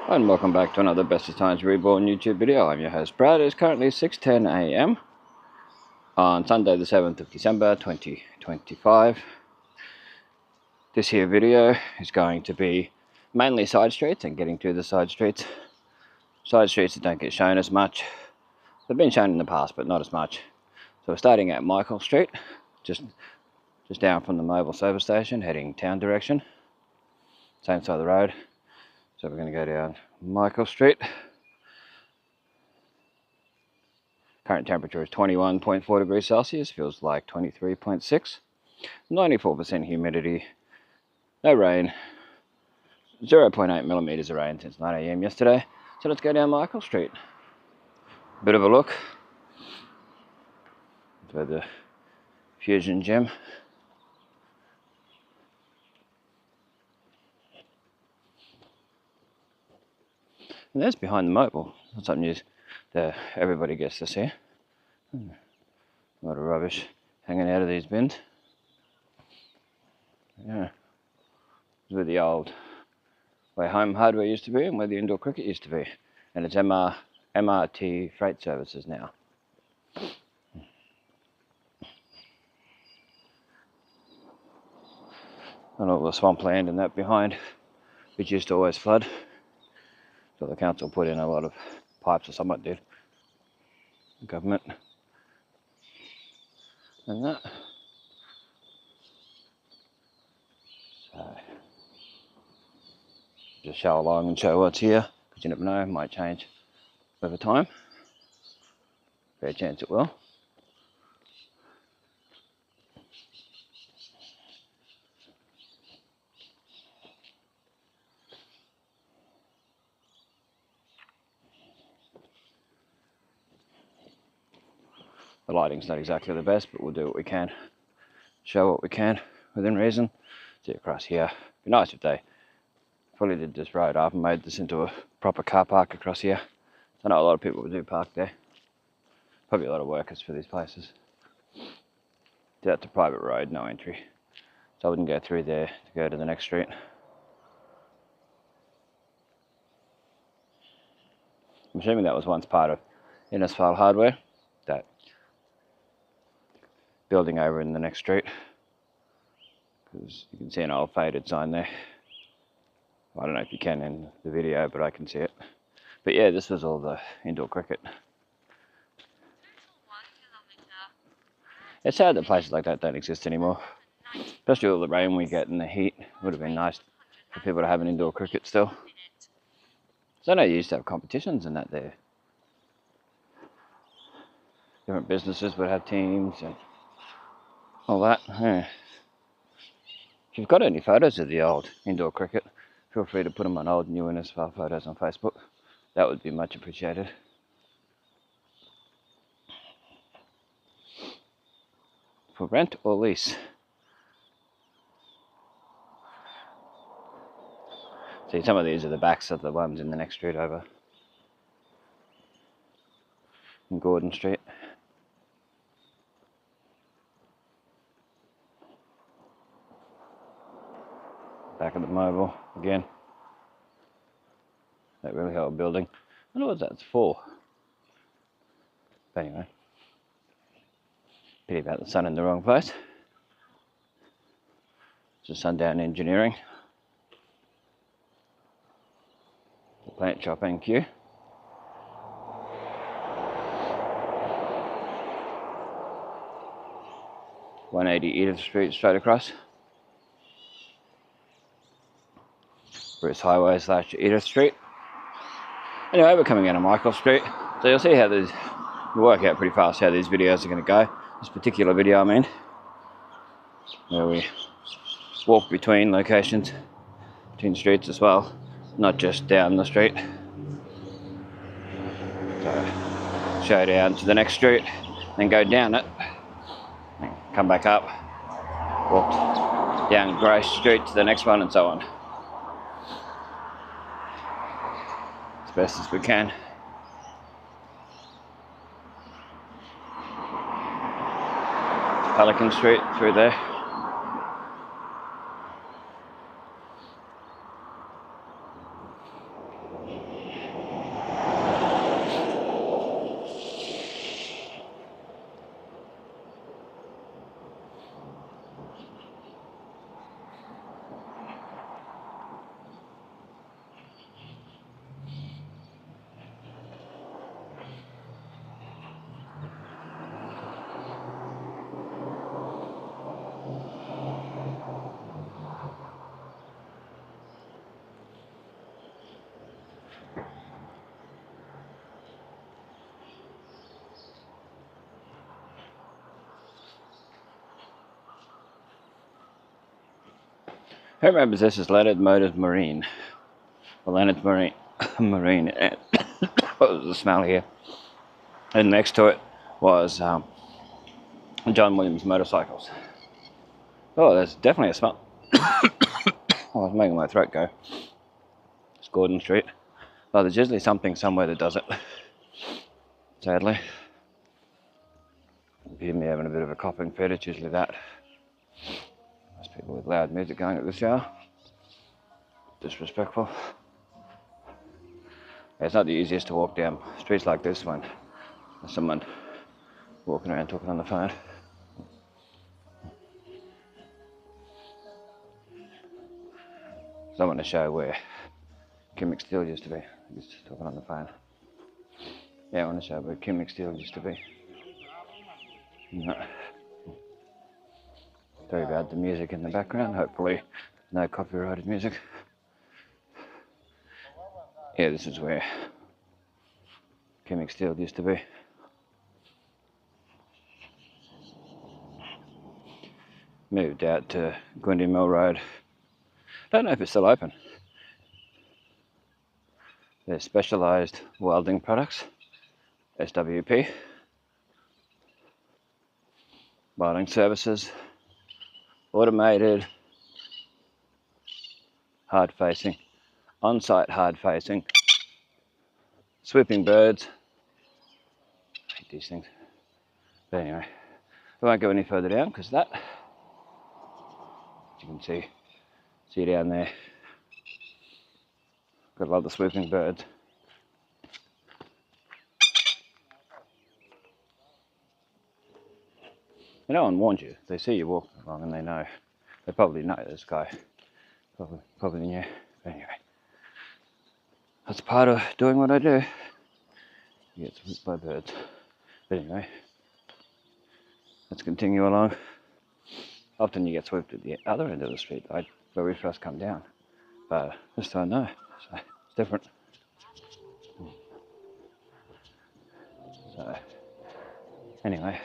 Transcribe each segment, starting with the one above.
And welcome back to another Bestestimes Reborn YouTube video. I'm your host Brad. It's currently 6:10 AM on Sunday the 7th of December 2025. This here video is going to be mainly side streets and getting to the side streets. Side streets that don't get shown as much. They've been shown in the past but not as much. So we're starting at Michael Street, just down from the mobile service station, heading town direction. Same side of the road. So we're going to go down Michael Street. Current temperature is 21.4 degrees Celsius, feels like 23.6. 94% humidity, no rain, 0.8 millimeters of rain since 9 AM yesterday. So let's go down Michael Street. Bit of a look. That's where the Fusion Gym. And there's behind the mobile. That's something that everybody gets to see. A lot of rubbish hanging out of these bins. Yeah. It's where the old, where home hardware used to be and where the indoor cricket used to be. And it's MRT freight services now. And all the swampland and that behind, which used to always flood. So the council put in a lot of pipes, or someone did. The government. And that. So, just show along and show what's here, because you never know, it might change over time. Fair chance it will. The lighting's not exactly the best, but we'll do what we can. Show what we can within reason. See across here. It'd be nice if they fully did this road up and made this into a proper car park across here. I know a lot of people do park there. Probably a lot of workers for these places. That's a private road, no entry. So I wouldn't go through there to go to the next street. I'm assuming that was once part of Innisfail hardware. That building over in the next street. Because you can see an old faded sign there. I don't know if you can in the video, but I can see it. But yeah, this was all the indoor cricket. It's sad that places like that don't exist anymore. Especially all the rain we get and the heat. It would have been nice for people to have an indoor cricket still. So I know you used to have competitions and that there. Different businesses would have teams and all that. Yeah. If you've got any photos of the old indoor cricket, feel free to put them on old new Innisfail photos on Facebook. That would be much appreciated. For rent or lease. See, some of these are the backs of the ones in the next street over. In Gordon Street. Back of the mobile again. That really old building. I wonder what that's for. But anyway. Pity about the sun in the wrong place. It's a Sundown Engineering. The plant shop NQ. .180 Edith Street straight across. Bruce Highway / Edith Street. Anyway, we're coming out of Michael Street. So you'll see how these, you'll work out pretty fast how these videos are going to go. This particular video, I mean, where we walk between locations, between streets as well, not just down the street. So, show down to the next street, then go down it, and come back up, walk down Grace Street to the next one, and so on. As best as we can. Pelican Street through there. Who remembers this is Leonard Motors Marine? Well, Leonard's Marine. Marine. And what was the smell here? And next to it was John Williams Motorcycles. Oh, there's definitely a smell. Oh, it's making my throat go. It's Gordon Street. Oh, there's usually something somewhere that does it. Sadly. If you hear me having a bit of a coughing fit, it's usually that. Most people with loud music going at the shower. Disrespectful. Yeah, it's not the easiest to walk down streets like this when there's someone walking around talking on the phone. So I want to show where Kim McSteel used to be. He's talking on the phone. Yeah, I want to show where Kim McSteel used to be. No. Sorry about the music in the background. Hopefully no copyrighted music. Yeah, this is where Kim McSteel used to be. Moved out to Gwyndy Mill Road. Don't know if it's still open. There's specialised welding products, SWP, welding services, automated, hard facing, on-site hard facing, swooping birds. I hate these things. But anyway, I won't go any further down because that, as you can see down there, got a lot of the swooping birds. And no one warned you. They see you walking along and they know. They probably know this guy. Probably knew. But anyway, that's part of doing what I do. You get swooped by birds. But anyway, let's continue along. Often you get swooped at the other end of the street, like where we first come down. But this time, no. So it's different. So, anyway,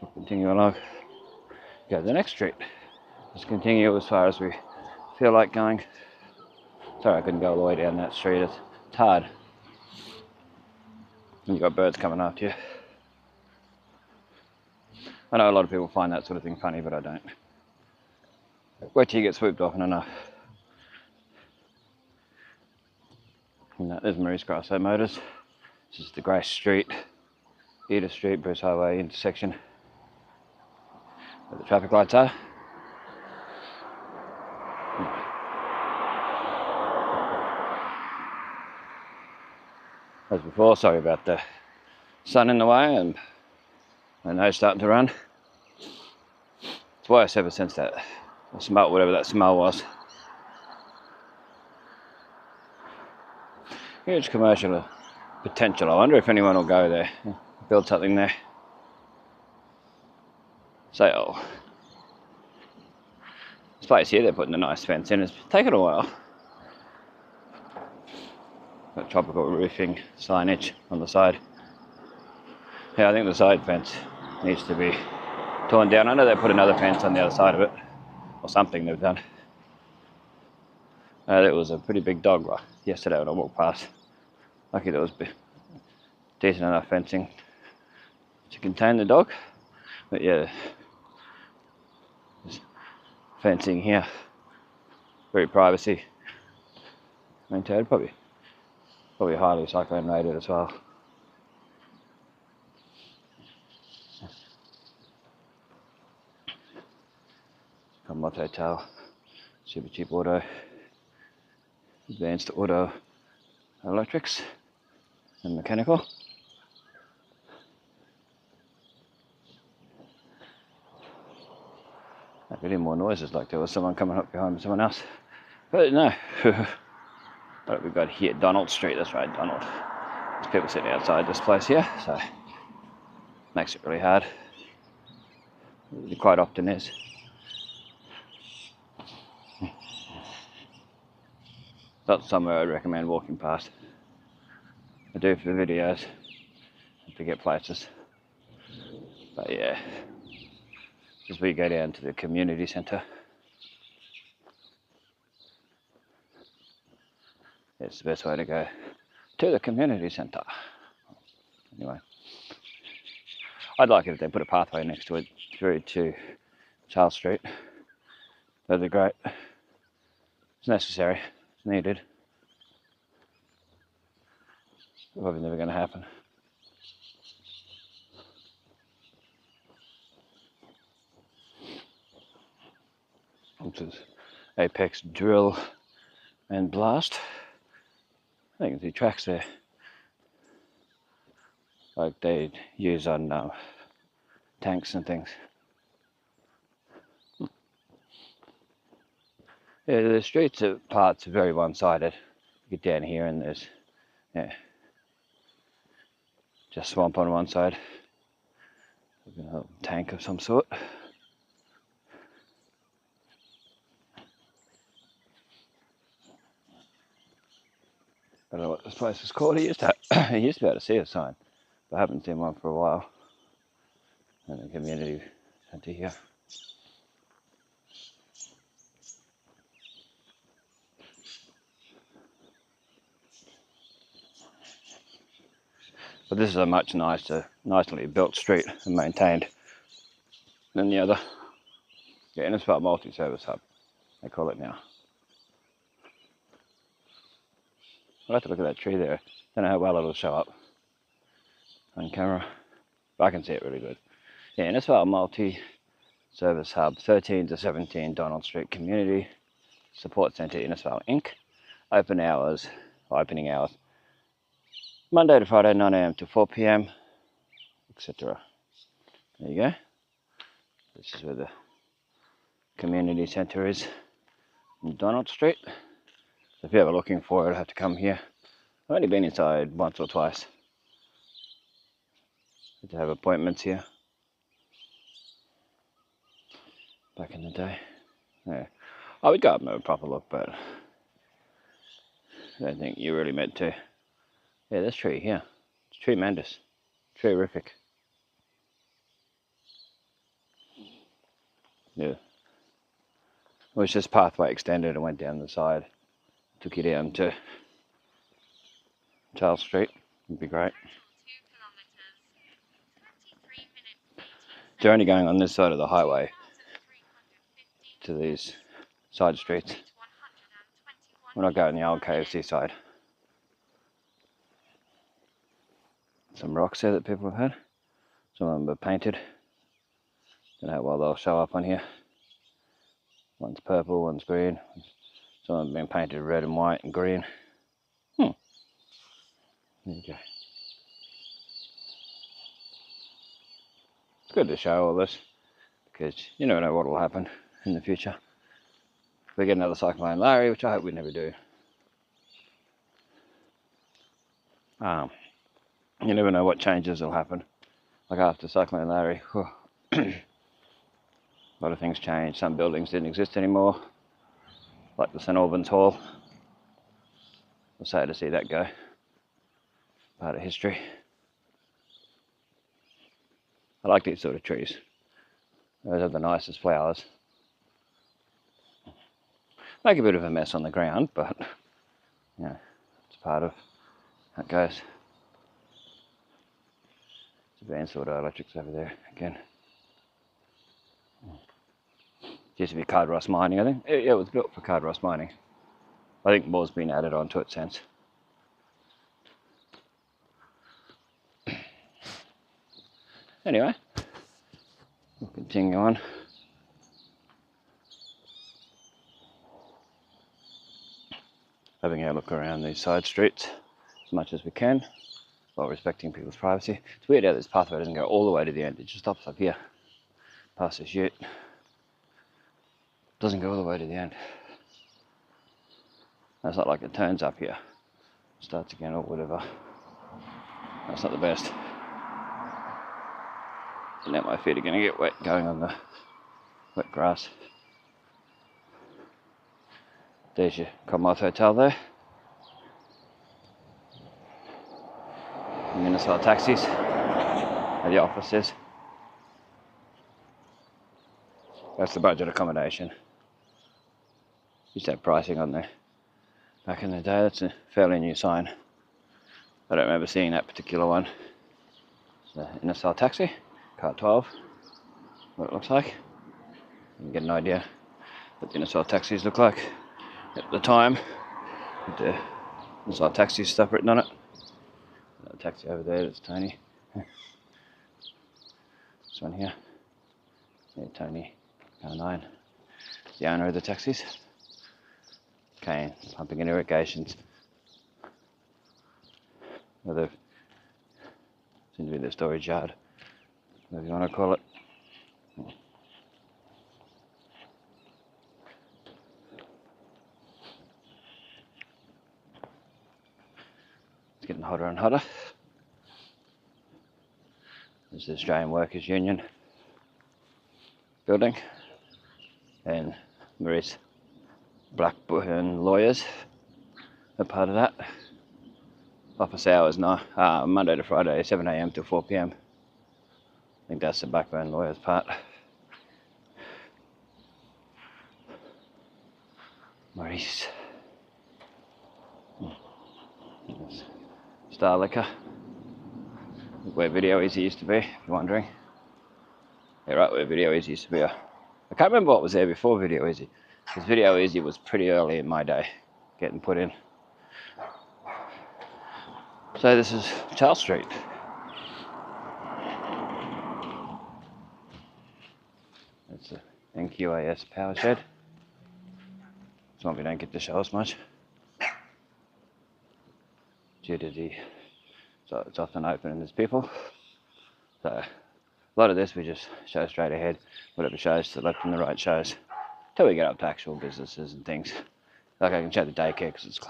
we'll continue along. Go to the next street. Let's continue as far as we feel like going. Sorry, I couldn't go all the way down that street. It's hard. And you've got birds coming after you. I know a lot of people find that sort of thing funny, but I don't. Wait till you get swooped often enough. And there's Maurice Grasso Motors. This is the Grace Street, Edith Street, Bruce Highway intersection where the traffic lights are. As before, sorry about the sun in the way and my nose starting to run. It's worse ever since that smell, whatever that smell was. Huge commercial potential. I wonder if anyone will go there, build something there. So, this place here, they're putting a nice fence in. It's taken a while. Got tropical roofing signage on the side. Yeah, I think the side fence needs to be torn down. I know they put another fence on the other side of it, or something they've done. There was a pretty big dog yesterday when I walked past. Lucky there was decent enough fencing to contain the dog. But yeah, there's fencing here, very privacy maintained, probably highly cyclone rated as well. Commonwealth Hotel, Super Cheap Auto, Advanced Auto Electrics and Mechanical. I could hear more noises, like there was someone coming up behind someone else. But no. What we've got here? Donald Street, that's right, Donald. There's people sitting outside this place here, so makes it really hard. It quite often is. Not somewhere I'd recommend walking past. I do for the videos and to get places. But yeah, as we go down to the community centre. it's the best way to go to the community centre. Anyway, I'd like it if they put a pathway next to it through to Charles Street. That'd be great. It's necessary. It's needed. Probably never going to happen. This is Apex Drill and Blast. I think the tracks there, like they use on tanks and things. Yeah, the streets are parts are very one-sided. You get down here and there's just swamp on one side, a tank of some sort. I don't know what this place is called. He used to be able to see a sign, but I haven't seen one for a while. And the community centre here. But this is a much nicely built street and maintained than the other. Yeah, Innisfail multi-service hub, they call it now. I'll have to look at that tree there. Don't know how well it'll show up on camera, but I can see it really good. Yeah, Innisfail multi-service hub, 13 to 17 Donald Street Community Support Centre, Innisfail Inc. Opening hours, Monday to Friday, 9 AM to 4 PM, etc. There you go. This is where the community centre is on Donald Street. So if you're ever looking for it, you'll have to come here. I've only been inside once or twice. Had to have appointments here back in the day. Yeah, I would go up and have a proper look, but I don't think you're really meant to. Yeah, this tree here, it's tremendous, terrific. Yeah, well, it's just pathway extended and went down the side, took you down to Charles Street. It'd be great. They're only going on this side of the highway to these side streets. We're not going the old KFC side. Some rocks there that people have had. Some of them are painted. Don't know how well they'll show up on here. One's purple, one's green. Some of them have been painted red and white and green. There you go. It's good to show all this because you never know what will happen in the future. If we get another Cyclone Larry, which I hope we never do. You never know what changes will happen. Like after Cyclone Larry, a lot of things changed. Some buildings didn't exist anymore, like the St Albans Hall. I'm sad to see that go. Part of history. I like these sort of trees. Those are the nicest flowers. Make a bit of a mess on the ground, but yeah, it's part of how it goes. Advanced Auto Electrics over there again. It used to be Cardross Mining, I think. Yeah, it was built for Cardross Mining. I think more's been added onto it since. Anyway, we'll continue on. Having a look around these side streets as much as we can, while respecting people's privacy. It's weird how this pathway doesn't go all the way to the end. It just stops up here, past this ute. Doesn't go all the way to the end. It's not like it turns up here, starts again or whatever. That's not the best. And now my feet are going to get wet going on the wet grass. There's your Commonwealth Hotel there. The Innisfail taxis, where the office is. That's the budget accommodation. Used to have pricing on there. back in the day. That's a fairly new sign. I don't remember seeing that particular one. It's the Innisfail taxi, car 12, what it looks like. You can get an idea what the Innisfail taxis look like at the time, with the Innisfail taxi stuff written on it. Another taxi over there, that's Tony. This one here, yeah, Tony, car 9, the owner of the taxis. Cane, pumping in irrigations. Well, seems to be the storage yard, whatever you want to call it. It's getting hotter and hotter. There's the Australian Workers Union building, and Marie's Blackburn lawyers are part of that. Office hours now, Monday to Friday, 7 AM to 4 PM. I think that's the Blackburn lawyers part. Maurice. Star Liquor, where Video Easy used to be, if you're wondering. Yeah, right where Video Easy used to be. I can't remember what was there before Video Easy, because Video Easy was pretty early in my day getting put in. So this is Charles Street. It's the NQAS power shed. It's one we don't get to show us much, due to the, so it's often open and there's people. So a lot of this we just show straight ahead, whatever shows to the left and the right shows, till we get up to actual businesses and things. Like I can show the daycare because it's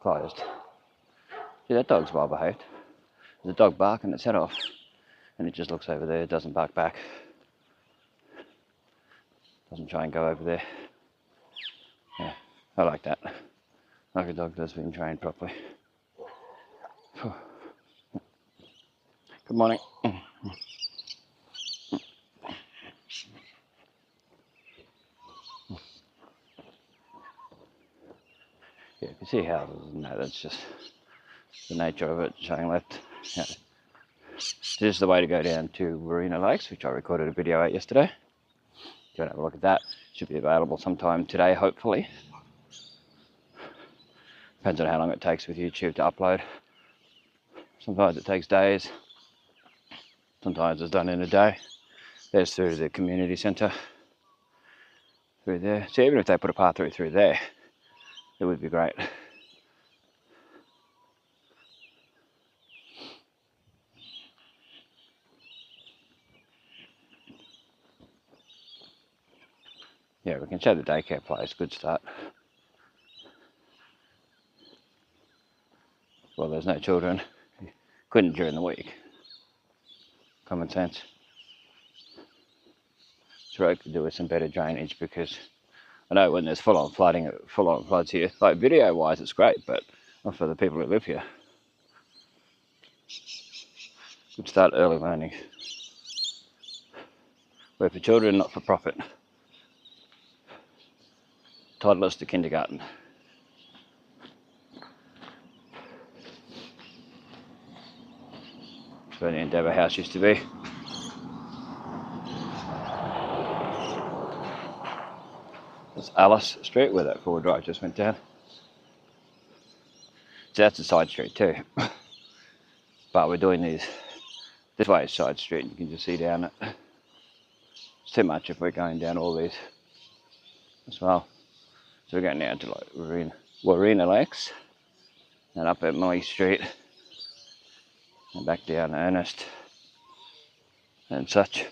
closed. See, that dog's well behaved. There's a dog barking its head off, and it just looks over there, it doesn't bark back. Doesn't try and go over there. Yeah, I like that. Like a dog that's been trained properly. Good morning. Yeah, you can see houses and that, that's just the nature of it, showing left. Yeah. This is the way to go down to Warrina Lakes, which I recorded a video at yesterday. If you want to have a look at that, it should be available sometime today, hopefully. Depends on how long it takes with YouTube to upload. Sometimes it takes days, sometimes it's done in a day. There's through the community centre, through there. So even if they put a path through there, it would be great. Yeah, we can show the daycare place, good start. Well, there's no children. Couldn't during the week. Common sense. Stroke could do with some better drainage, because I know when there's full-on flooding, full-on floods here, like video-wise it's great, but not for the people who live here. Good start early learning. We're for children, not for profit. Toddlers to kindergarten. That's where the Endeavour House used to be. That's Alice Street, where that forward drive just went down. So that's a side street too. But we're doing these, this way is side street, you can just see down it. It's too much if we're going down all these as well. So we're going down to like Warrina Lakes, and up at Millie Street, and back down to Ernest and such.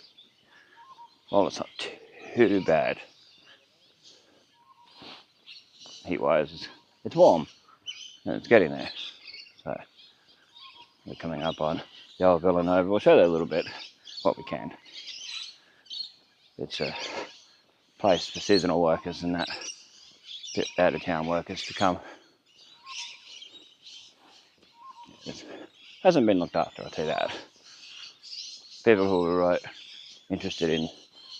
Well, it's not too bad. Heat-wise, it's warm, and it's getting there. So we're coming up on the old Villanova. We'll show that a little bit, what we can. It's a place for seasonal workers and that, bit out of town workers to come. It hasn't been looked after, I'll tell you that. People who were right interested in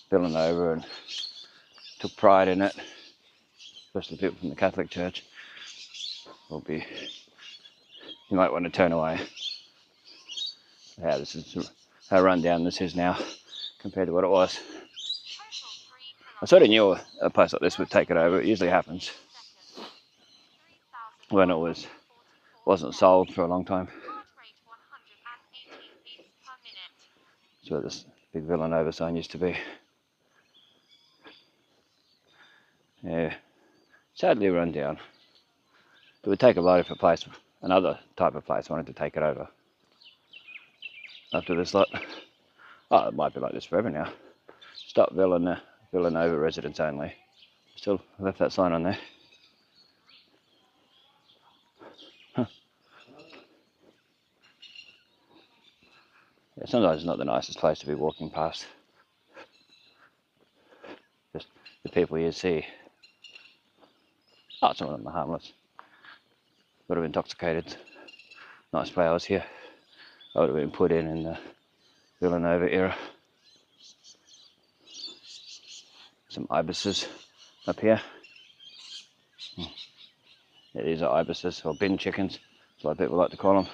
Villanova and took pride in it, especially people from the Catholic Church, will be, you might want to turn away. How run down this is now compared to what it was. I sort of knew a place like this would take it over. It usually happens when it wasn't sold for a long time. That's where this big Villanova sign used to be. Yeah, sadly run down. It would take a lot if a place, another type of place, wanted to take it over after this lot. Oh, it might be like this forever now. Stop Villanova residents only. Still left that sign on there. Huh. Yeah, sometimes it's not the nicest place to be walking past. Just the people you see. Oh, some of them are harmless. Would have intoxicated. Nice flowers here. I would have been put in the Villanova era. Some ibises up here. Yeah, these are ibises, or bin chickens, that's what people like to call them.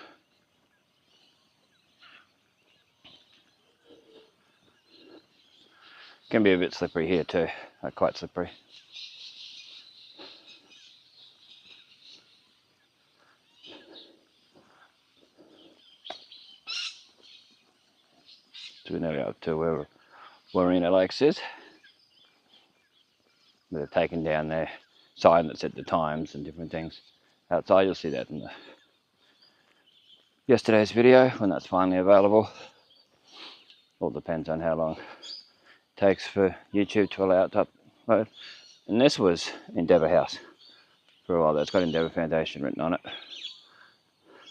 Can be a bit slippery here too, quite slippery. So we're nearly up to where Warrina Lakes is. They've taken down their sign that said the times and different things outside. You'll see that in yesterday's video when that's finally available. All depends on how long it takes for YouTube to allow it to upload. And this was Endeavour House for a while. That's got Endeavour Foundation written on it.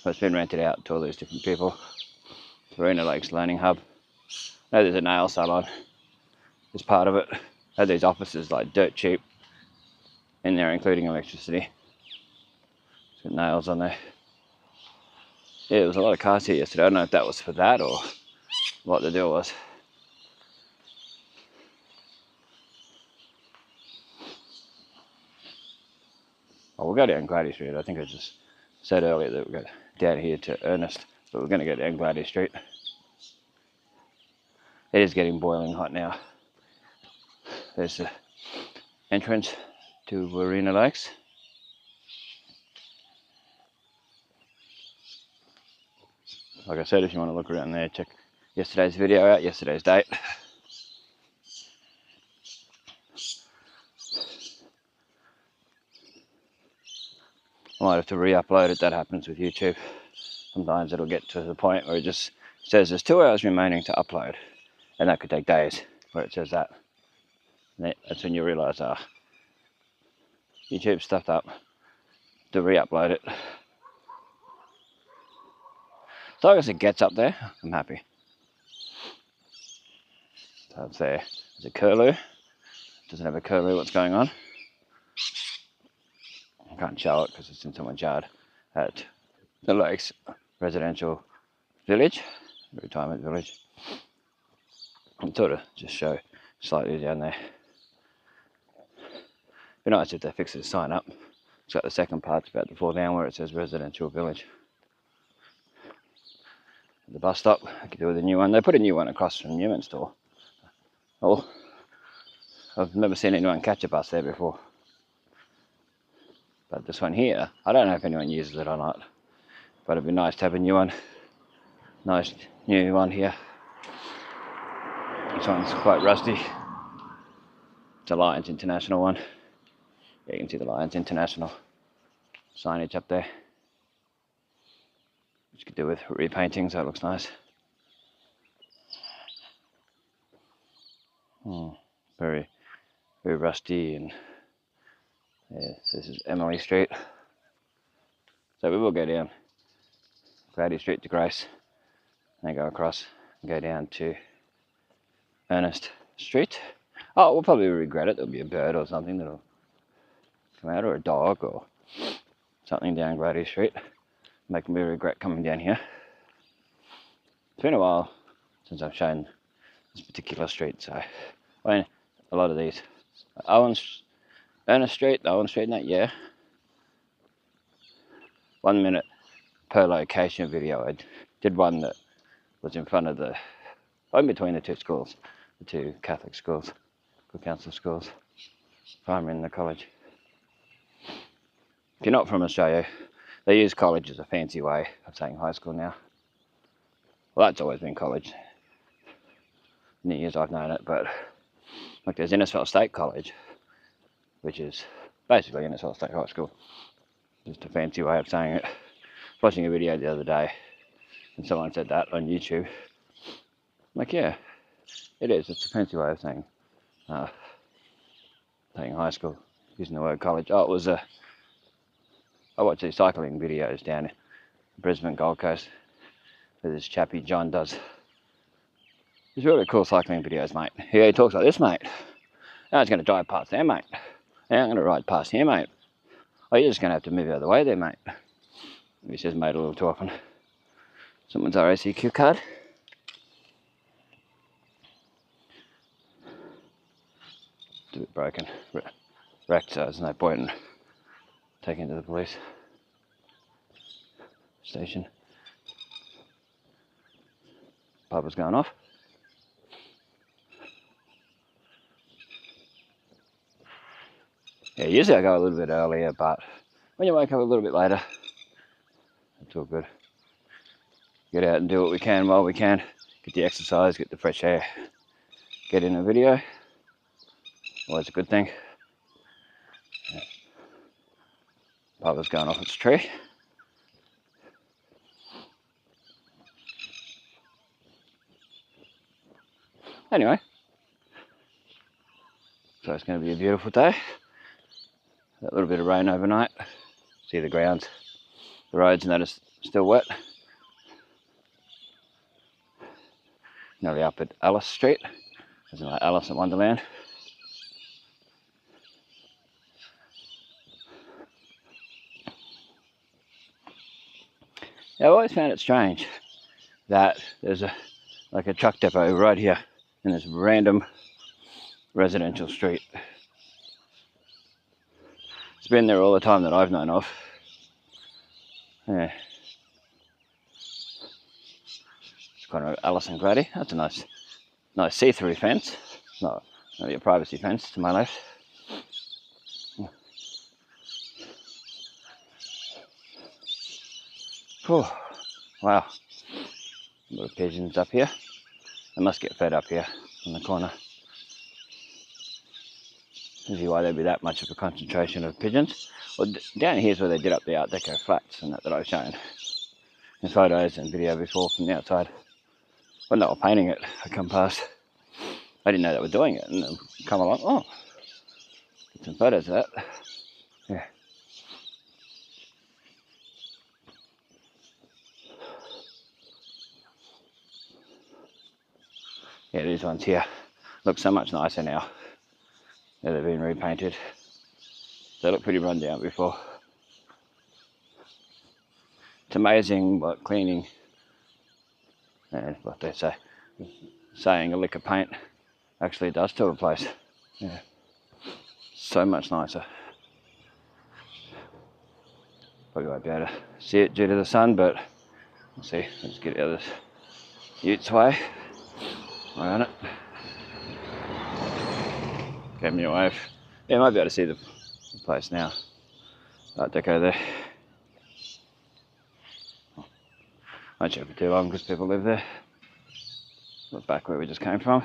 So it's been rented out to all these different people. Warrina Lakes Learning Hub. Now there's a nail salon as part of it. Had these offices like dirt cheap in there, including electricity. It's got nails on there. Yeah, there was a lot of cars here yesterday. I don't know if that was for that or what the deal was. Oh, we'll go down Glady Street. I think I just said earlier that we'll go down here to Ernest, but we're going to go down Glady Street. It is getting boiling hot now. There's the entrance to Warrina Lakes. Like I said, if you want to look around there, check yesterday's video out, yesterday's date. I might have to re-upload it. That happens with YouTube. Sometimes it'll get to the point where it just says there's 2 hours remaining to upload, and that could take days where it says that. And that's when you realise, YouTube stuffed up to re-upload it. So long as it gets up there, I'm happy. So it's there. There's a curlew. Doesn't have a curlew. What's going on? I can't show it because it's in someone's yard at the Lakes Residential Village, Retirement Village. I'll sort of just show slightly down there. Be nice if they fix the sign up. It's got the second part about to fall down where it says Residential Village. The bus stop, I could do with a new one. They put a new one across from Newman store. Oh, I've never seen anyone catch a bus there before. But this one here, I don't know if anyone uses it or not. But it'd be nice to have a new one. Nice new one here. This one's quite rusty. It's a Lions International one. Yeah, you can see the Lions International signage up there. Which could do with repainting, so it looks nice. Very, very rusty, and yeah, so this is Emily Street. So we will go down Glady Street to Grace, and then go across and go down to Ernest Street. Oh, we'll probably regret it. There'll be a bird or something that'll come out, or a dog or something down Glady Street, making me regret coming down here. It's been a while since I've shown this particular street, so I mean, a lot of these. Ernest Street, Owen Street, and that, yeah. 1 minute per location video. I did one that was in front of in between the two schools, the two Catholic schools, good council schools, primary and the college. If you're not from Australia, they use college as a fancy way of saying high school now. Well, that's always been college. In the years I've known it, but like there's Innisfail State College, which is basically Innisfail State High School. Just a fancy way of saying it. I was watching a video the other day and someone said that on YouTube. I'm like, yeah, it is. It's a fancy way of saying high school, using the word college. Oh, it was I watch these cycling videos down in Brisbane, Gold Coast, that this chappie John does. He's really cool cycling videos, mate. He talks like this, mate. Now he's going to drive past there, mate. Now I'm going to ride past here, mate. Oh, you're just going to have to move out of the way there, mate. He says mate a little too often. Someone's RACQ card. It's a bit broken. Wrecked, so there's no point in taking it to the police station. Pub was going off. Yeah, usually I go a little bit earlier, but when you wake up a little bit later, it's all good. Get out and do what we can while we can. Get the exercise, get the fresh air, get in a video. Always a good thing. Yeah. Pub was going off its tree. Anyway, so it's going to be a beautiful day. That little bit of rain overnight. See the grounds, the roads, and that is still wet. Nearly up at Alice Street, as in like Alice in Wonderland. I've always found it strange that there's a truck depot right here in this random residential street. It's been there all the time that I've known of. Yeah. It's kind of Alice and Grady. That's a nice see-through fence. Not a privacy fence to my left. Oh, wow. A lot of pigeons up here. They must get fed up here in the corner. See why there'd be that much of a concentration of pigeons. Well, down here's where they did up the Art Deco flats and that I've shown in photos and video before from the outside. When they were painting it, I come past. I didn't know they were doing it, and then come along. Oh, get some photos of that. Yeah. Yeah, these ones here look so much nicer now. Yeah, they've been repainted. They look pretty run down before. It's amazing what cleaning and what they say, saying a lick of paint actually does to a place. Yeah, so much nicer. Probably won't be able to see it due to the sun, but we'll see. Let's get out of this Utes way. Around it. Gave me a wave. Yeah, I might be able to see the place now. Art Deco there. Won't show for too long because people live there. Look back where we just came from.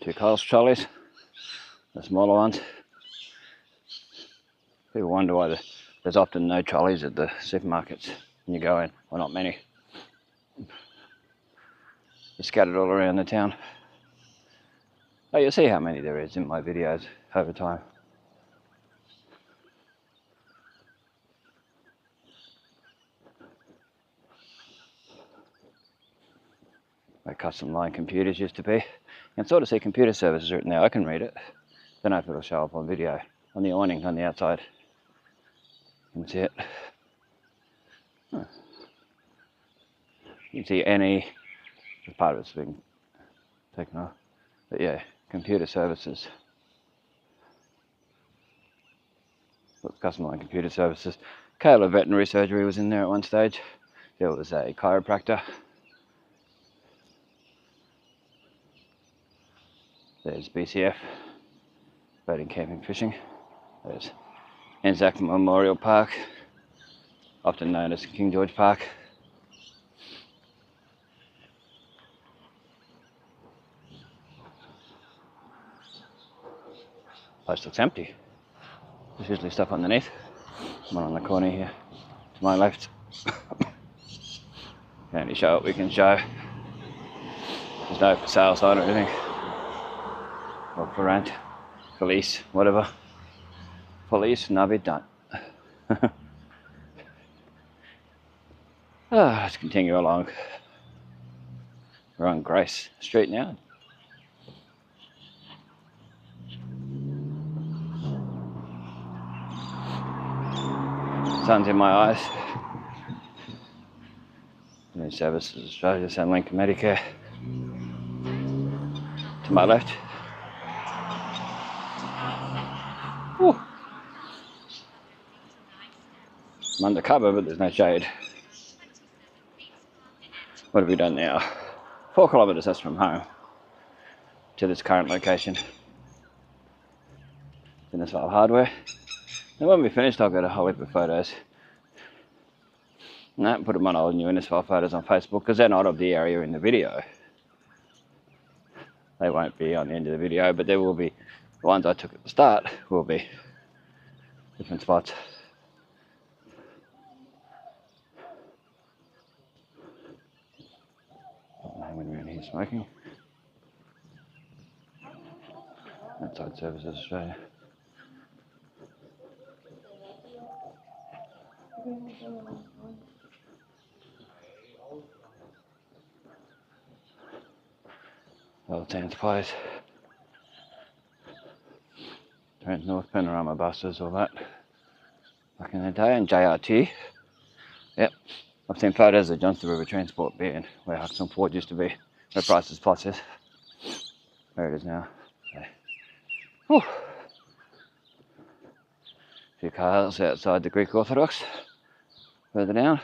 Two Coles trolleys, the smaller ones. People wonder why there's often no trolleys at the supermarkets when you go in. Well, not many. They're scattered all around the town. Oh, you'll see how many there is in my videos over time. Where custom line computers used to be. You can sort of see computer services written there. I can read it. Don't know if it'll show up on video. On the awning on the outside. You can see it. Huh. You can see NE. Part of it's been taken off. But yeah, computer services. Customer line computer services. Kayla Veterinary Surgery was in there at one stage. There was a chiropractor. There's BCF, boating, camping, fishing. There's Anzac Memorial Park, often known as King George Park. Place looks empty. There's usually stuff underneath. One on the corner here, to my left. Only show what we can show. There's no for sale sign or anything. Or for rent, for lease, whatever. Police, no, it don't. Let's continue along. We're on Grace Street now. Sun's in my eyes. New Services Australia, Centrelink Medicare. To my left. Ooh. I'm under cover, but there's no shade. What have we done now? 4 kilometres, that's from home to this current location. Innisfail hardware. And when we finished, I'll get a whole heap of photos. And put them on old new Innisfail photos on Facebook, because they're not of the area in the video. They won't be on the end of the video, but there will be. The ones I took at the start will be different spots. When we're in here smoking. Outside Services Australia. Old Sands Place. Trans North Panorama buses, all that. Back in the day, and JRT. Yep. I've seen photos of Johnston River Transport being where Huxton Ford used to be, where Price's Plus is. Where it is now. So. Whew. A few cars outside the Greek Orthodox. Further down.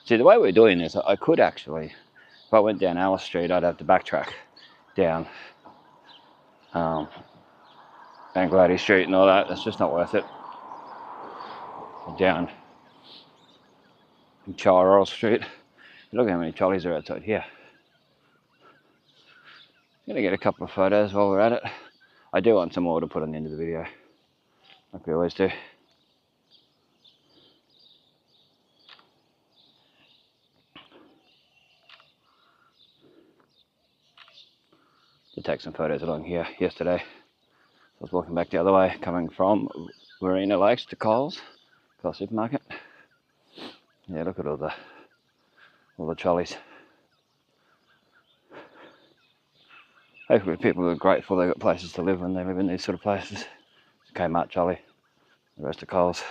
See, the way we're doing this, I could actually, if I went down Alice Street, I'd have to backtrack down Bangladesh Street and all that. That's just not worth it. Down Charles Street. Look how many trolleys are outside here. I'm going to get a couple of photos while we're at it. I do want some more to put on the end of the video, like we always do. Did take some photos along here yesterday. I was walking back the other way, coming from Warrina Lakes to Coles Supermarket. Yeah, look at all the trolleys. Hopefully people are grateful they've got places to live when they live in these sort of places. Kmart trolley, the rest of Coles.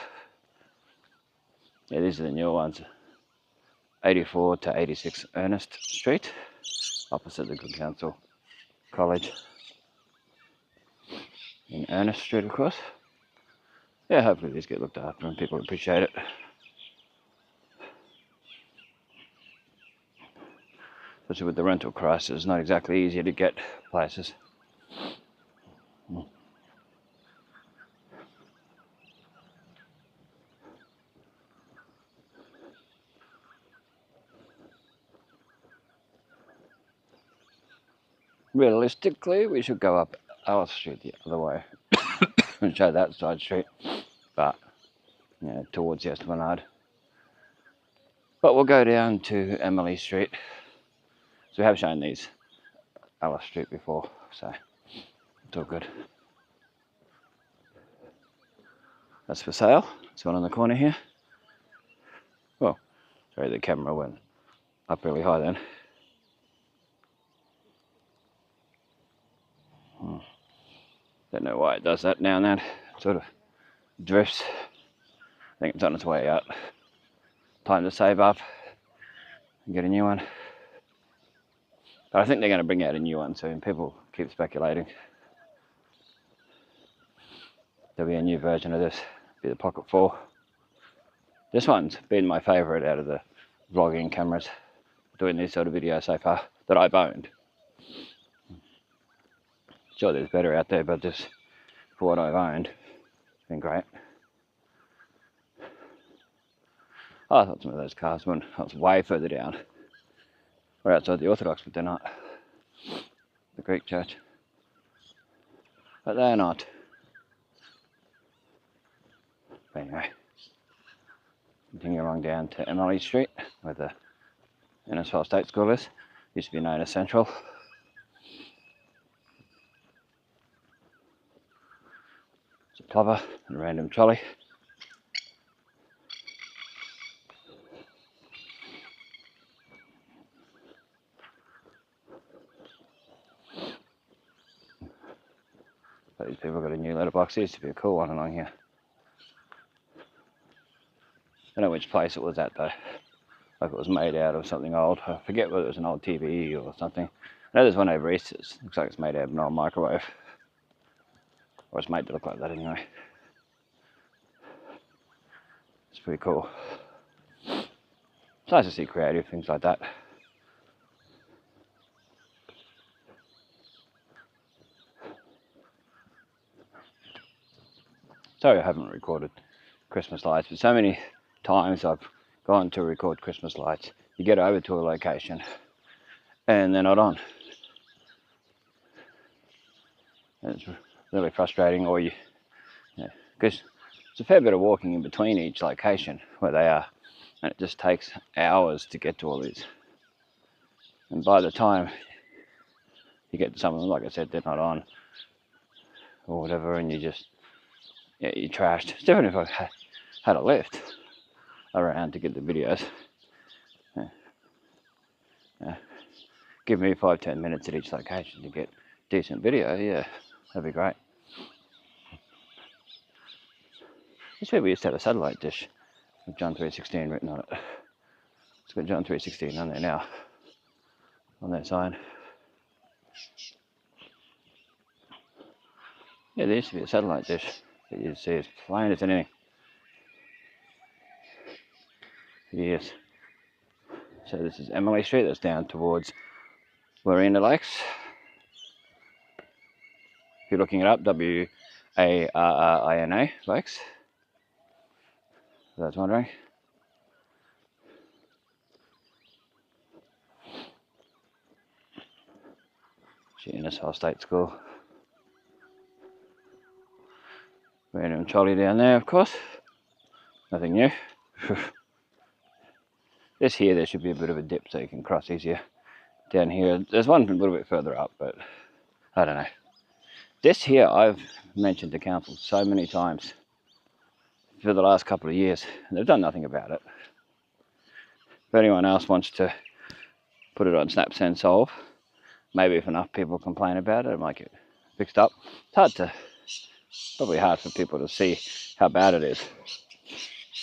Yeah, these are the newer ones. 84 to 86 Ernest Street, opposite the Good Counsel College. In Ernest Street, of course. Yeah, hopefully these get looked after and people appreciate it. Especially with the rental crisis, it's not exactly easy to get places. Realistically, we should go up Alice Street the other way and show that side street, but yeah, towards the Esplanade. But we'll go down to Emily Street. So we have shown these Alice Street before, so it's all good. That's for sale. It's one on the corner here. Well, sorry, the camera went up really high then. Don't know why it does that now and then. It sort of drifts. I think it's on its way out. Time to save up and get a new one. But I think they're going to bring out a new one soon. People keep speculating. There'll be a new version of this. Be the Pocket 4. This one's been my favourite out of the vlogging cameras doing these sort of videos so far that I've owned. Sure, there's better out there, but just for what I've owned, it's been great. Oh, I thought some of those cars went. I was way further down. We're outside the Orthodox, but they're not. The Greek church. But they're not. But anyway, continue along down to Emily Street, where the Innisfail State School is. Used to be known as Central. It's a plover and a random trolley. But these people got a new letterbox. There used to be a cool one along here. I don't know which place it was at though. Like it was made out of something old. I forget whether it was an old TV or something. I know there's one over east. It looks like it's made out of an old microwave. Or it's made to look like that anyway. It's pretty cool. It's nice to see creative things like that. Sorry I haven't recorded Christmas lights, but so many times I've gone to record Christmas lights. You get over to a location and they're not on. And it's really frustrating, or because it's a fair bit of walking in between each location where they are, and it just takes hours to get to all these. And by the time you get to some of them, like I said, they're not on or whatever, and you're trashed. It's different if I had a lift around to get the videos. Give me 5-10 minutes at each location to get decent video. Yeah, that'd be great. This way we used to have a satellite dish with John 3:16 written on it. It's got John 3:16 on there now, on that sign. Yeah, there used to be a satellite dish that you'd see as plain as anything. Yes. So this is Emily Street. That's down towards Warrina Lakes. If you're looking it up, Warrina Lakes. If that's wondering. Innisfail State School. Random trolley down there, of course. Nothing new. This here, there should be a bit of a dip so you can cross easier. Down here, there's one a little bit further up, but I don't know. This here, I've mentioned to council so many times for the last couple of years, and they've done nothing about it. If anyone else wants to put it on Snap, Send, Solve, maybe if enough people complain about it, it might get fixed up. It's probably hard for people to see how bad it is.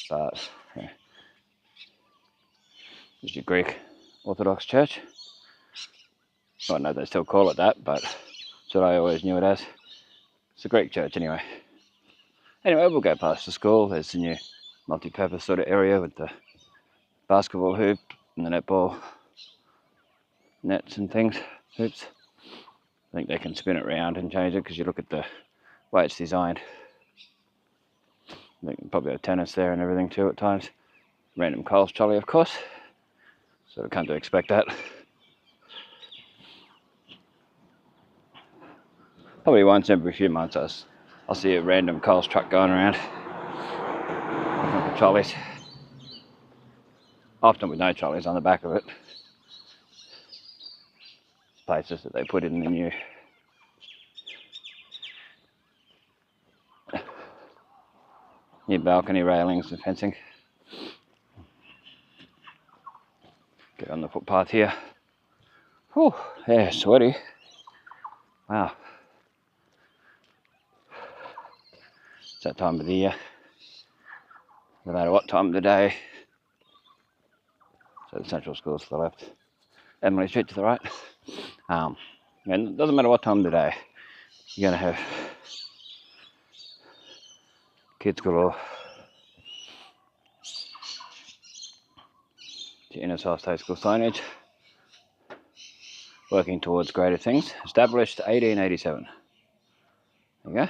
But yeah. There's your Greek Orthodox Church. Well, no, they still call it that, but that's what I always knew it as. It's a Greek church anyway. Anyway, we'll go past the school. There's the new multi-purpose sort of area with the basketball hoop and the netball nets and things, hoops. I think they can spin it around and change it because you look at the way it's designed. I think probably have tennis there and everything too at times. Random Coles trolley, of course. Sort of come to expect that. Probably once every few months I'll see a random Coles truck going around. Trolleys. Often with no trolleys on the back of it. Places that they put in the new balcony railings and fencing. Get on the footpath here. Whew, yeah, sweaty. Wow. It's that time of the year. No matter what time of the day. So the Central School's to the left. Emily Street to the right. And it doesn't matter what time of the day, you're going to have kids galore. The Innisfail State School signage, working towards greater things. Established 1887. There you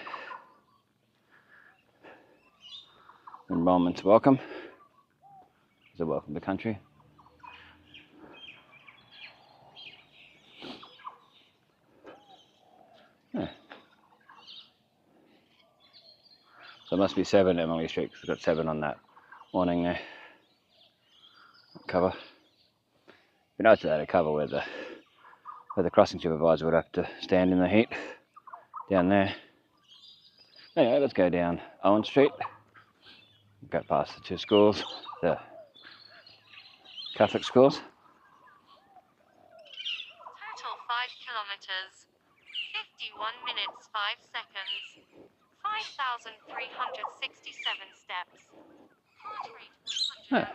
go. Enrolment's welcome. It's a welcome to country. Yeah. So it must be 7 Emily Street, because we've got 7 on that awning there. Cover. Be nice to have a cover where the crossing supervisor would have to stand in the heat down there. Anyway, let's go down Owen Street. Go past the 2 schools, the Catholic schools. Total 5 kilometers, 51 minutes 5 seconds, 5,367 steps. Heart rate 106 beats per minute.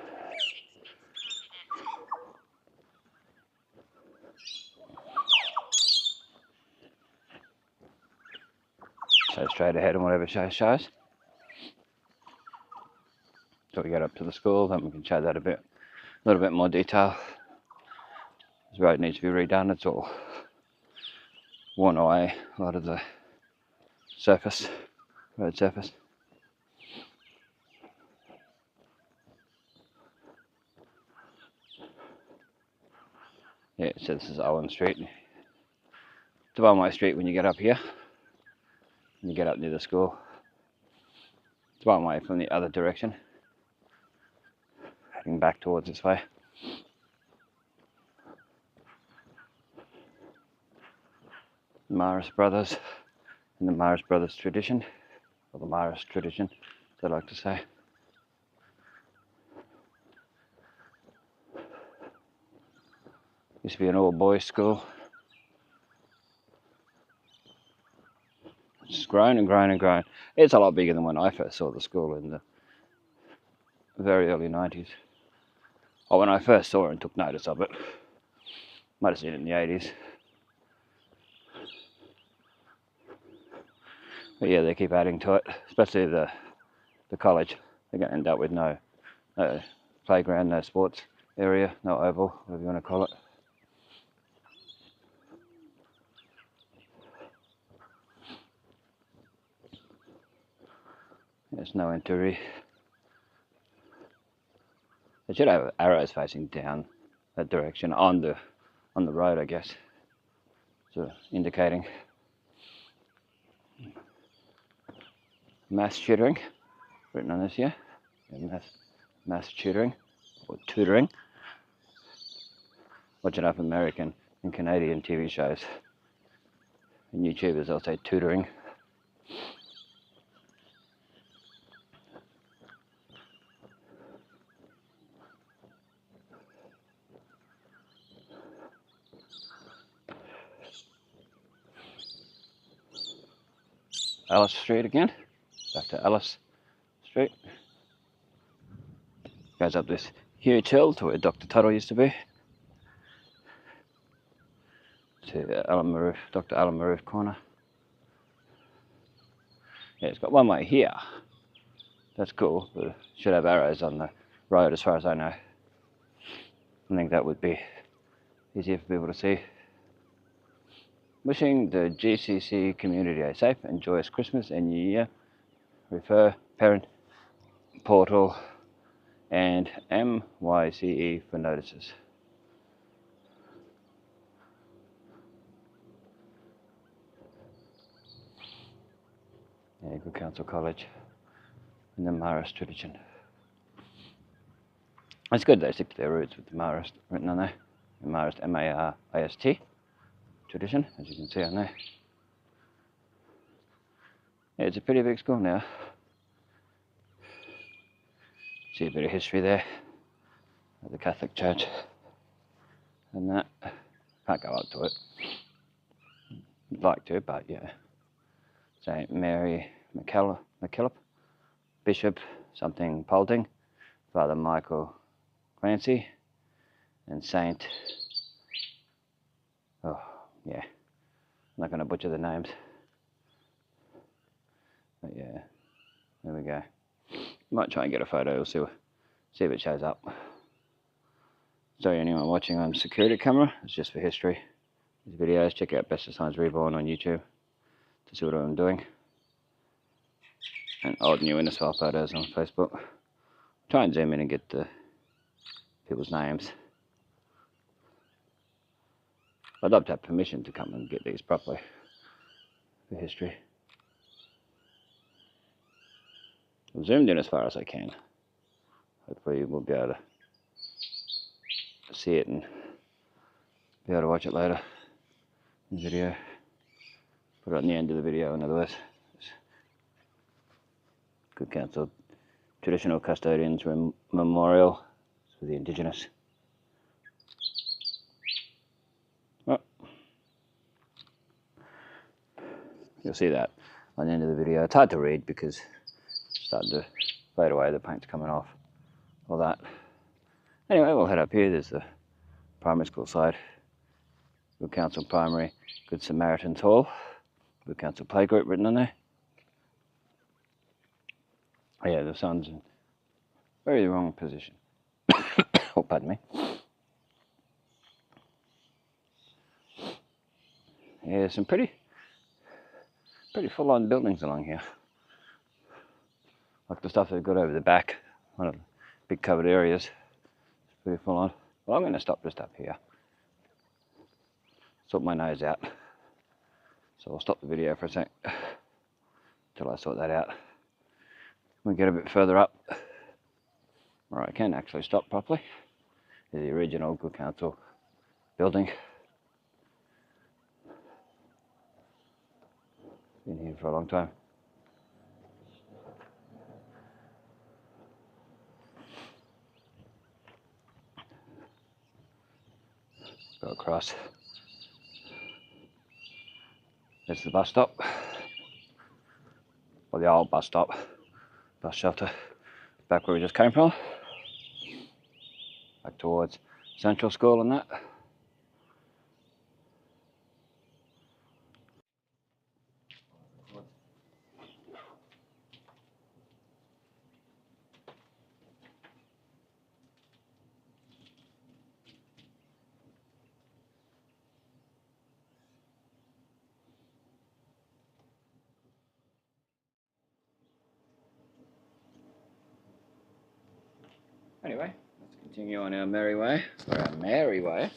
So straight ahead and whatever shows. So we get up to the school, then we can show that a little bit more detail. This road needs to be redone. It's all worn away, a lot of the surface, road surface. Yeah, so this is Owen Street. It's a one-way street when you get up here. When you get up near the school. It's one way from the other direction. Heading back towards this way. Maris Brothers and the Maris Brothers tradition, or the Maris tradition, as I like to say. Used to be an all-boys school. It's grown and grown and grown. It's a lot bigger than when I first saw the school in the very early 90s. Or when I first saw it and took notice of it. Might have seen it in the 80s. But yeah, they keep adding to it, especially the college. They're going to end up with no playground, no sports area, no oval, whatever you want to call it. There's no entry. They should have arrows facing down that direction on the road, I guess. So indicating mass tutoring written on this here. Mass tutoring or tutoring. Watch enough American and Canadian TV shows and YouTubers, they'll say tutoring. Alice Street again, back to Alice Street. Goes up this huge hill to where Dr. Tuttle used to be. To Dr. Alan Maroof corner. Yeah, it's got one way here. That's cool, but it should have arrows on the road as far as I know. I think that would be easier for people to see. Wishing the GCC community a safe and joyous Christmas and New Year. Refer parent portal and MYCE for notices. Yeah, Good Counsel College and the Maris tradition. It's good they stick to their roots with the Marist written on there. The Marist, M-A-R-I-S-T tradition, as you can see on there. Yeah, it's a pretty big school now. See a bit of history there of the Catholic Church and that. Can't go up to it. I'd like to, but yeah. St. Mary MacKillop, Bishop something Polding, Father Michael Clancy, and Saint yeah, I'm not going to butcher the names. But yeah, there we go. Might try and get a photo, see if it shows up. Sorry anyone watching on security camera, it's just for history. These videos, check out Bestestimes Reborn on YouTube to see what I'm doing. And old new Innisfail photos on Facebook. Try and zoom in and get the people's names. I'd love to have permission to come and get these properly for history. I've zoomed in as far as I can. Hopefully we'll be able to see it and be able to watch it later in the video. Put it on the end of the video, in other words. Good Council Traditional Custodians Memorial for the Indigenous. Oh. You'll see that on the end of the video. It's hard to read because it's starting to fade away, the paint's coming off, all that. Anyway, we'll head up here. There's the primary school side. Good Council Primary, Good Samaritans Hall. Good Council Playgroup written on there. Oh yeah, the sun's in very wrong position. Oh, pardon me. Yeah, some pretty full-on buildings along here. Like the stuff they've got over the back, one of the big covered areas. It's pretty full-on. Well, I'm going to stop just up here. Sort my nose out. So I'll stop the video for a sec till I sort that out. We'll get a bit further up. Where I can actually stop properly. Is the original Good Council building. Been here for a long time. Go across. There's the bus stop. Or the old bus stop. Bus shelter. Back where we just came from. Back towards Central School and that. Anyway, let's continue on our merry way, or our merry way.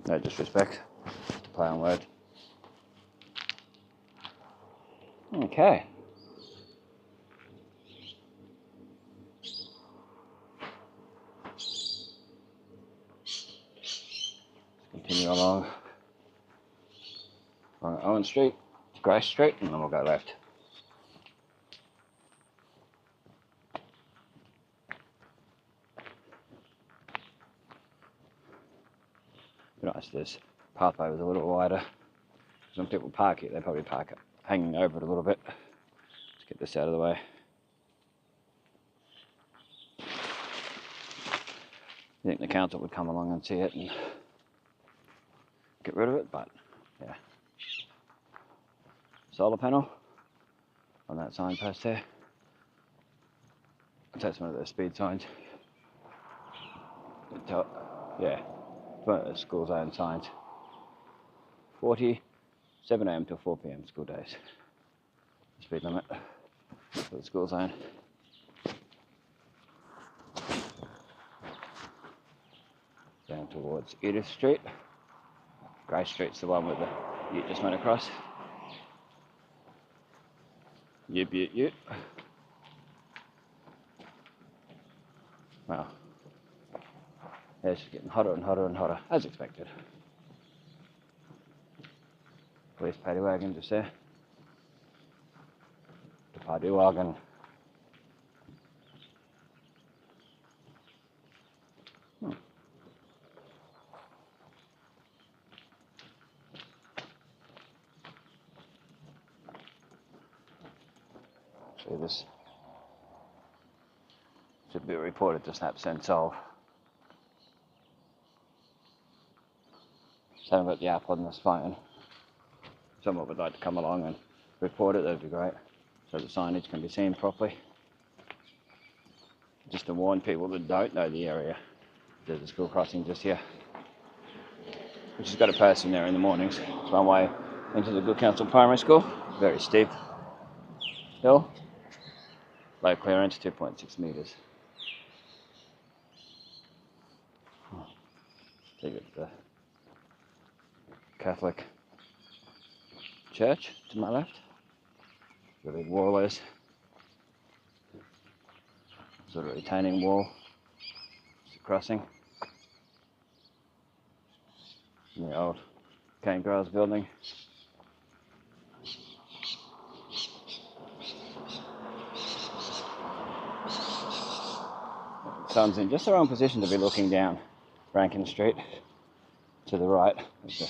No disrespect, just a play on words. Okay. Let's continue along Owen Street, Grace Street, and then we'll go left. Be nice if this pathway was a little wider. Some people park it, they probably park it hanging over it a little bit. Let's get this out of the way. I think the council would come along and see it and get rid of it, but yeah. Solar panel on that signpost there. That's one of those speed signs. Yeah, one of those school zone signs. 7 AM till 4 PM school days. Speed limit for the school zone. Down towards Edith Street. Grace Street's the one with the ute just went across. Ute. Wow. Yeah, it's just getting hotter and hotter and hotter, as expected. Police paddy wagon just there. The paddy wagon. Actually, this should be reported to Snap Send Solve. haven't got the app on this phone. If someone would like to come along and report it, that'd be great. So the signage can be seen properly. Just to warn people that don't know the area, there's a school crossing just here, which has got a person there in the mornings. It's one way into the Good Counsel Primary School. Very steep hill. Low clearance, 2.6 metres. Take it to the Catholic church to my left. The big wall is sort of retaining wall. It's a crossing. And the old Cane Growers building. The sun's in just the wrong position to be looking down Rankin Street. To the right is the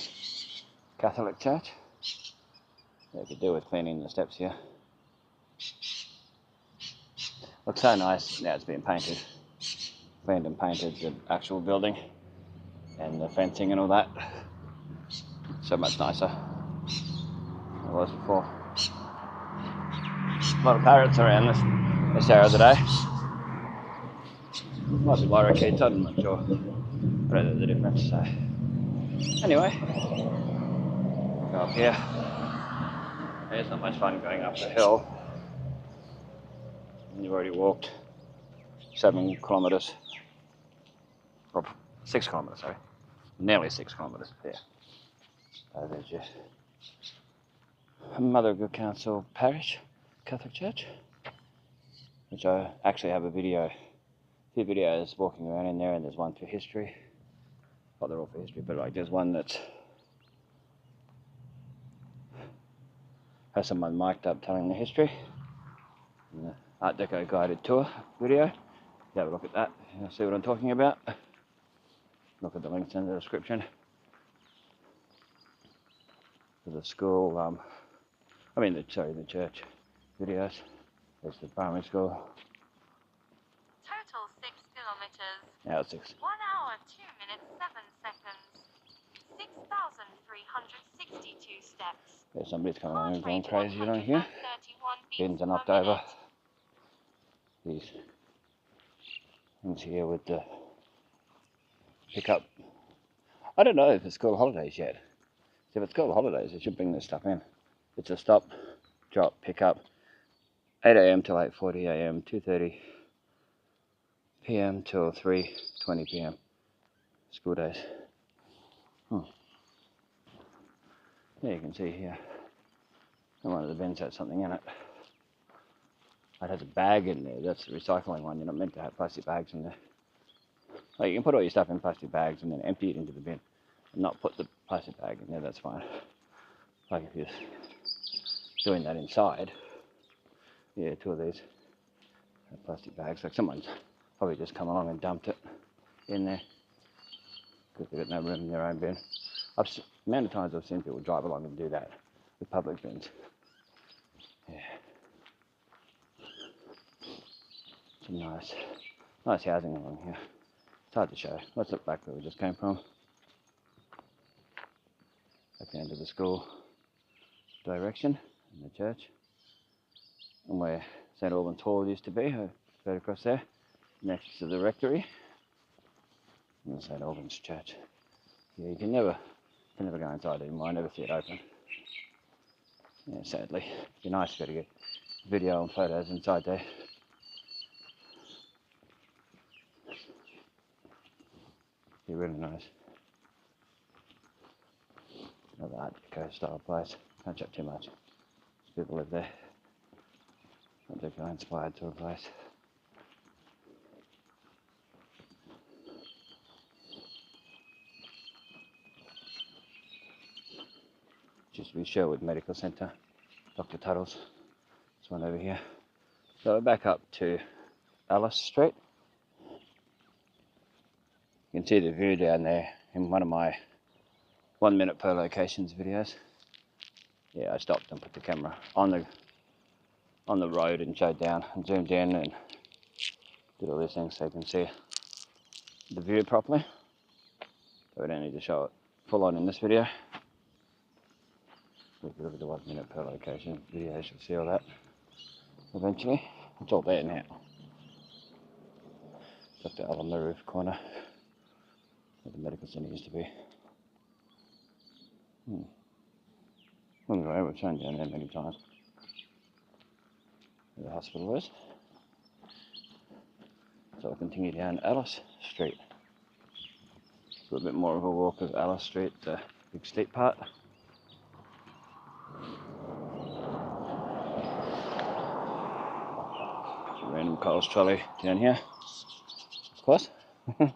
Catholic church. They could do with cleaning the steps here. Looks so nice now it's been painted. Cleaned and painted the actual building and the fencing and all that. So much nicer than it was before. A lot of parrots around this area today. Might be lorikeets, I'm not sure. I don't know the difference. So anyway, go up here. It's not much fun going up the hill. And you've already walked 7 kilometres, or 6 kilometres, sorry. Nearly 6 kilometres, yeah. There's your Mother of Good Counsel Parish Catholic Church, which I actually have a few videos walking around in there, and there's one for history. Well, they're all for history, but like there's one that has someone mic'd up telling the history. And the Art Deco guided tour video. You have a look at that, you'll see what I'm talking about. Look at the links in the description. For the school, the church videos. There's the primary school. Total 6 kilometers. Now it's 6. 1 hour, 2 minutes, 7 seconds. 6,362 steps. There's somebody's coming along and Heart going rate crazy along here. 131 beats Bins are per knocked over. minute. These things here with the pickup. I don't know if it's school holidays yet. So if it's school holidays, they should bring this stuff in. It's a stop, drop, pick up. 8 AM till 8:40 AM, 2:30 PM till 3:20 PM. School days. Yeah, you can see here. And one of the bins has something in it. It has a bag in there. That's the recycling one. You're not meant to have plastic bags in there. Like you can put all your stuff in plastic bags and then empty it into the bin. And not put the plastic bag in there, that's fine. Like if you're doing that inside. Yeah, 2 of these plastic bags. Like someone's probably just come along and dumped it in there. Because they've got no room in their own bin. The amount of times I've seen people drive along and do that with public bins. Yeah. Some nice housing along here. It's hard to show. Let's look back where we just came from. Back down to the school direction in the church. And where St. Albans Hall used to be, right across there, next to the rectory. And the St. Albans Church. Yeah, you can never go inside anymore. I never see it open. Yeah, sadly. It'd be nice to get video and photos inside there. Be really nice. Another Art Deco style place. Can't shop too much. People live there. Art Deco inspired sort of place. Used to be Sherwood Medical Centre. Dr. Tuttle's. This one over here. So we're back up to Alice Street. You can see the view down there in one of my 1 minute per locations videos. Yeah, I stopped and put the camera on the road and showed down and zoomed in and did all these things so you can see the view properly. So we don't need to show it full on in this video. If you look at the 1 minute per location video, you'll see all that eventually. It's all there now. Got the on the roof corner where the medical centre used to be. Anyway, we've shown down there many times where the hospital is. So I'll continue down Alice Street. So a bit more of a walk of Alice Street, the big steep part. There's a random Coles trolley down here, of course. Part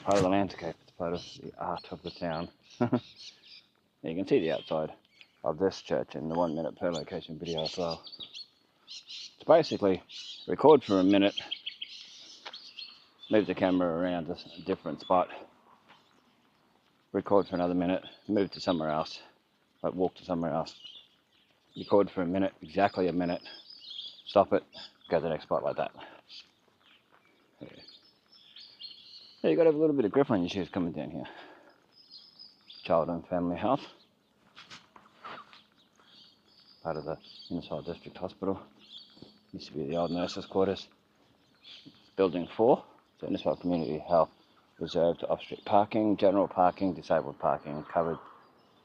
of the landscape, it's part of the art of the town. You can see the outside of this church in the 1 minute per location video as well. It's basically record for a minute, move the camera around a different spot, record for another minute, move to somewhere else, like walk to somewhere else, record for a minute, exactly a minute, stop it, go to the next spot like that. Yeah, you've got to have a little bit of grip on your shoes coming down here. Child and Family Health, part of the Innisfail District Hospital. Used to be the old nurses' quarters. Building 4, so Innisfail Community Health, reserved off-street parking, general parking, disabled parking, covered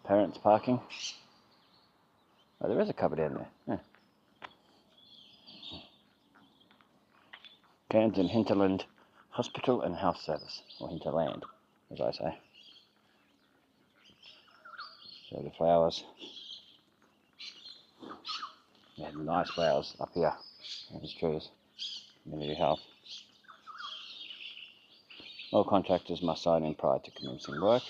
parents parking. Oh, there is a cupboard in there. Yeah. Cairns and Hinterland Hospital and Health Service, or Hinterland, as I say. So the flowers. Yeah, nice flowers up here. These trees. Community Health. All contractors must sign in prior to commencing work.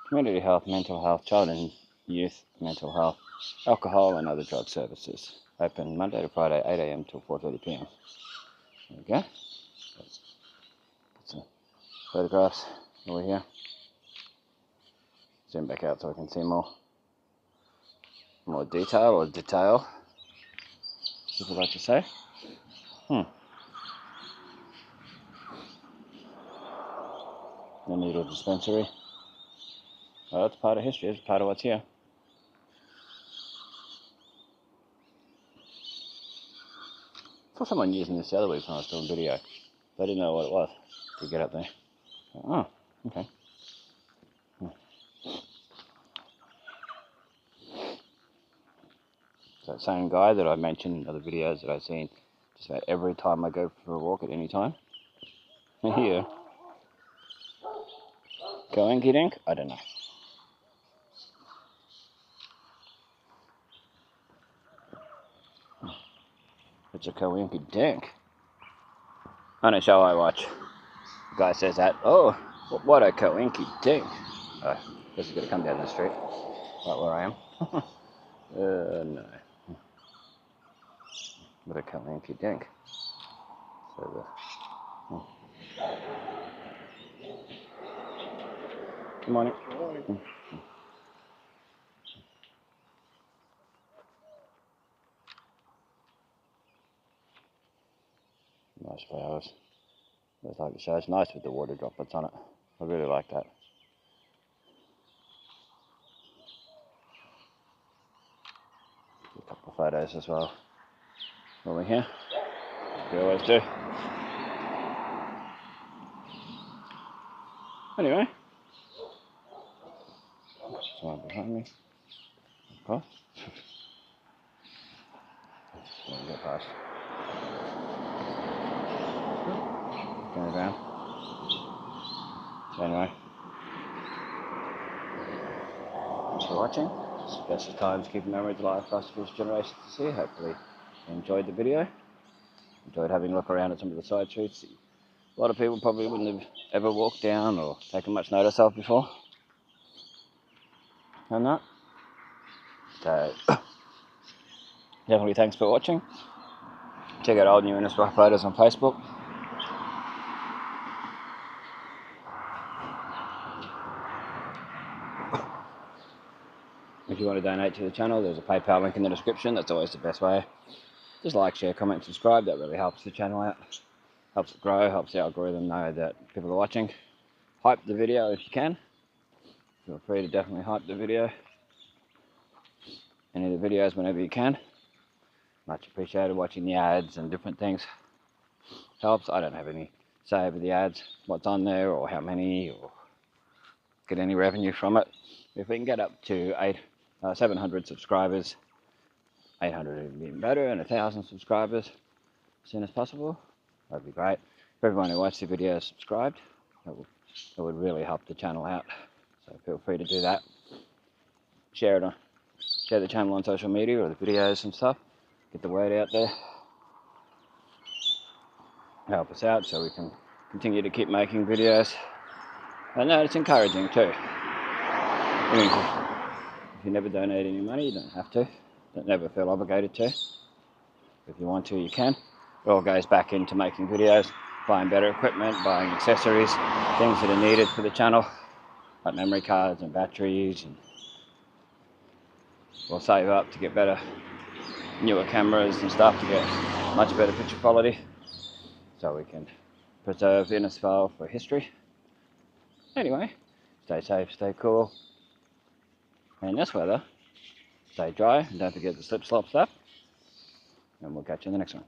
Community Health, Mental Health, Child and Youth Mental Health, Alcohol and other drug services. Open Monday to Friday, 8 AM till 4:30 PM. There we go. That's some photographs over here. Zoom back out so I can see more detail, or detail, as I like to say. The needle dispensary. Well, that's part of history, it's part of what's here. I saw someone using this the other week when I was doing video. But I didn't know what it was to get up there. Oh, okay. So that same guy that I mentioned in other videos that I've seen just about every time I go for a walk at any time. Here. Coinky dink? I don't know. It's a coinky dink. On a show I watch, the guy says that, oh, what a coinky dink. Oh, guess he's gonna come down the street, right where I am. No. What a coinky dink. So Good morning. Good morning. Nice flowers. Just like the show. It's nice with the water droplets on it. I really like that. A couple of photos as well. Over here. We always do. Anyway. Someone behind me. Of course. Just going to get past. Going around. So anyway. Thanks for watching. It's Bestestimes keeping memories alive for us future generations to see. Hopefully you enjoyed the video. Enjoyed having a look around at some of the side streets. A lot of people probably wouldn't have ever walked down or taken much notice of before. And that. So definitely thanks for watching. Check out old new Innisfail photos on Facebook. If you want to donate to the channel, there's a PayPal link in the description. That's always the best way. Just like, share, comment, subscribe. That really helps the channel out. Helps it grow, helps the algorithm know that people are watching. Hype the video if you can. Feel free to definitely hype the video. Any of the videos whenever you can. Much appreciated. Watching the ads and different things helps. I don't have any say over the ads, what's on there or how many, or get any revenue from it. If we can get up to 700 subscribers, 800 would be even better, and 1,000 subscribers as soon as possible, that'd be great. If everyone who watched the video is subscribed, it would really help the channel out. So feel free to do that. Share the channel on social media or the videos and stuff. Get the word out there. Help us out so we can continue to keep making videos. And no, it's encouraging too. I mean, if you never donate any money, you don't have to. Don't never feel obligated to. If you want to, you can. It all goes back into making videos, buying better equipment, buying accessories, things that are needed for the channel, like memory cards and batteries, and we'll save up to get better, newer cameras and stuff to get much better picture quality, so we can preserve Innisfail for history. Anyway, stay safe, stay cool, and in this weather, stay dry, and don't forget the slip, slop, slap, and we'll catch you in the next one.